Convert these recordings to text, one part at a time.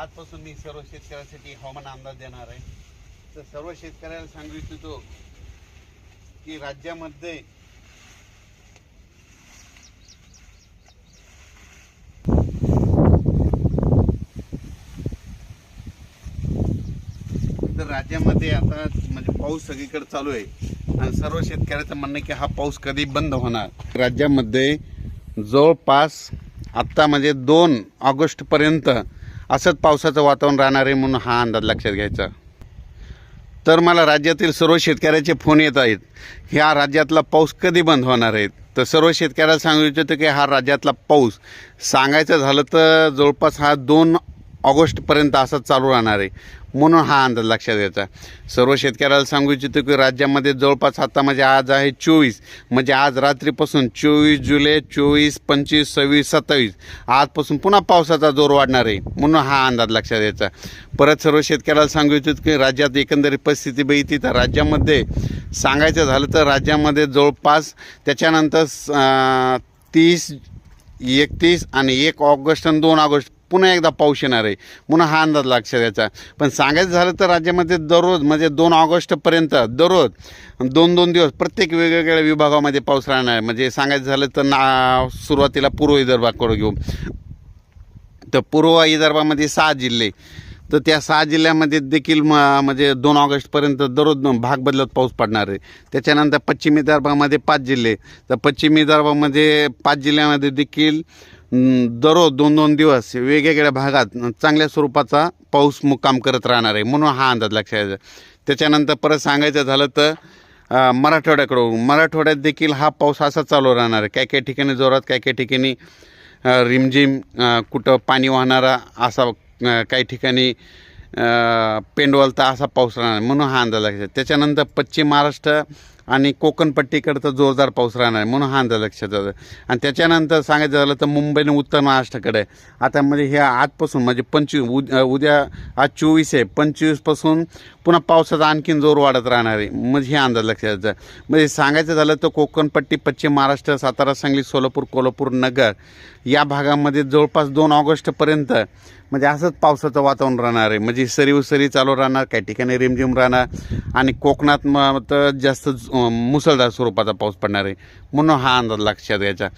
आजपासून मी सर्व शेतकऱ्यांसाठी हवामान अंदाज देणार आहे। तर सर्व शेतकऱ्यांना सांगू इच्छितो की राज्यामध्ये आता म्हणजे पाऊस सगळीकडे चालू आहे आणि सर्व शेतकऱ्याचं म्हणणं आहे की हा पाऊस कधी बंद होणार। राज्यामध्ये जवळपास आत्ता म्हणजे 2 ऑगस्ट पर्यंत असंच पावसाचं वातावरण राहणार आहे म्हणून हा अंदाज लक्षात घ्यायचा। तर मला राज्यातील सर्व शेतकऱ्याचे फोन येत आहेत, ह्या राज्यातला पाऊस कधी बंद होणार आहे। तर सर्व शेतकऱ्याला सांगू इच्छितो की हा राज्यातला पाऊस सांगायचं झालं तर जवळपास हा 2 ऑगस्टपर्यंत असंच चालू राहणार आहे म्हणून हा अंदाज लक्षात घ्यायचा। सर्व शेतकऱ्याला सांगू इच्छितो की राज्यामध्ये जवळपास आता म्हणजे आज आहे 24, म्हणजे आज रात्रीपासून 24 जुलै, 24, 25, 26, 27 आजपासून पुन्हा पावसाचा जोर वाढणार आहे म्हणून हा अंदाज लक्षात घ्यायचा। परत सर्व शेतकऱ्याला सांगू इच्छितो की राज्यात एकंदरीत परिस्थिती बघितली तर राज्यामध्ये सांगायचं झालं तर राज्यामध्ये जवळपास त्याच्यानंतर 30, 31 आणि 1 ऑगस्ट आणि 2 ऑगस्ट पुन्हा एकदा पाऊस येणार आहे म्हणून हा अंदाज लक्षात द्यायचा। पण सांगायचं झालं तर राज्यामध्ये दररोज म्हणजे 2 ऑगस्टपर्यंत दररोज 2-2 दिवस प्रत्येक वेगवेगळ्या विभागामध्ये पाऊस राहणार आहे। म्हणजे सांगायचं झालं तर सुरुवातीला पूर्व विदर्भाकडे घेऊ तर पूर्व विदर्भामध्ये 6 जिल्हे, तर त्या 6 जिल्ह्यामध्ये देखील म्हणजे 2 ऑगस्टपर्यंत दररोज भाग बदलत पाऊस पडणार आहे। त्याच्यानंतर पश्चिम विदर्भामध्ये 5 जिल्हे, तर पश्चिम विदर्भामध्ये 5 जिल्ह्यामध्ये देखील दररोज 2-2 दिवस वेगवेगळ्या भागात चांगल्या स्वरूपाचा पाऊस मुक्काम करत राहणार आहे म्हणून हा अंदाज लक्षात घ्यायचा। त्याच्यानंतर परत सांगायचं झालं तर मराठवाड्यात देखील हा पाऊस असा चालू राहणार आहे। काही ठिकाणी जोरात, काही ठिकाणी रिमझिम, कुठं पाणी वाहणारा असा, काही ठिकाणी पेंडवलता असा पाऊस राहणार म्हणून हा अंदाज लक्षात। त्याच्यानंतर पश्चिम महाराष्ट्र आणि कोकणपट्टीकडचा जोरदार पाऊस राहणार आहे म्हणून हा अंदाज लक्षात येतो। आणि त्याच्यानंतर सांगायचं झालं तर मुंबई आणि उत्तर महाराष्ट्राकडे आता म्हणजे ह्या आजपासून म्हणजे 25 उद्या आज 24 आहे, 25पासून पुन्हा पावसाचा आणखीन जोर वाढत राहणार आहे म्हणजे हे अंदाज लक्षात यायचा। म्हणजे सांगायचं झालं तर कोकणपट्टी, पश्चिम महाराष्ट्र, सातारा, सांगली, सोलापूर, कोल्हापूर, नगर या भागामध्ये जवळपास 2 ऑगस्टपर्यंत म्हणजे असंच पावसाचं वातावरण राहणार आहे। म्हणजे सरी चालू राहणार, काही ठिकाणी रिमझिम राहणार आणि कोकणात तर जास्त मुसळधार स्वरूपाचा पाऊस पडणार आहे म्हणून हा अंदाज लक्षात घ्यायचा।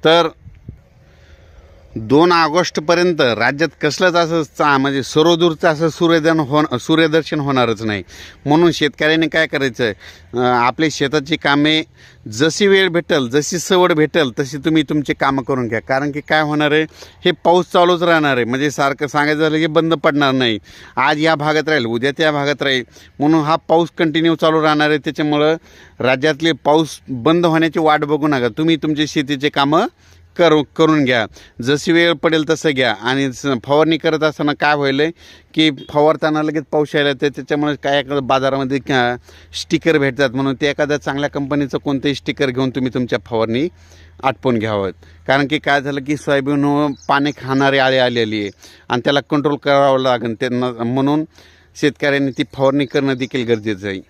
तर 2 ऑगस्टपर्यंत राज्यात कसलंच असं म्हणजे सर्वदूरचं असं सूर्यदर्शन होणारच नाही म्हणून शेतकऱ्यांनी काय करायचं, आपली शेताची कामे जशी वेळ भेटेल, जशी सवड भेटेल तशी तुम्ही तुमची कामं करून घ्या। कारण की काय होणार आहे, हे पाऊस चालूच राहणार आहे, म्हणजे सारखं सांगायचं झालं की बंद पडणार नाही। आज या भागात राहील, उद्या त्या भागात राहील म्हणून हा पाऊस कंटिन्यू चालू राहणार आहे। त्याच्यामुळं राज्यातले पाऊस बंद होण्याची वाट बघू नका, तुम्ही तुमची शेतीचे कामं करून घ्या, जशी वेळ पडेल तसं घ्या। आणि फवारणी करत असताना काय होईल की फवारताना लगेच पाऊस यायला येते, त्याच्यामुळे काय बाजारामध्ये स्टिकर भेटतात म्हणून ते एखाद्या चांगल्या कंपनीचं कोणतंही स्टिकर घेऊन तुम्ही तुमच्या फवारणी आटपून घ्यावं। कारण की काय झालं की सोयाबीन पाणी खाणारी आळी आलेली आहे आणि त्याला कंट्रोल करावं लागेल, त्यांना म्हणून शेतकऱ्यांनी ती फवारणी करणं देखील गरजेचं आहे।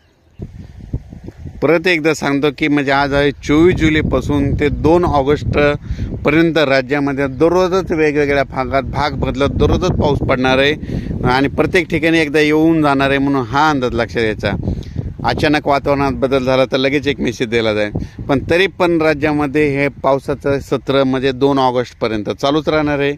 परत एकदा सांगतो की म्हणजे आज आहे 24 जुलैपासून ते 2 ऑगस्टपर्यंत राज्यामध्ये दररोजच वेगवेगळ्या भागात भाग बदलत दररोजच पाऊस पडणार आहे आणि प्रत्येक ठिकाणी एकदा येऊन जाणार आहे म्हणून हा अंदाज लक्षात द्यायचा। अचानक वातावरणात बदल झाला तर लगेच एक मेसेज दिला जाईल, पण तरी पण राज्यामध्ये हे पावसाचं सत्र म्हणजे 2 ऑगस्टपर्यंत चालूच राहणार आहे।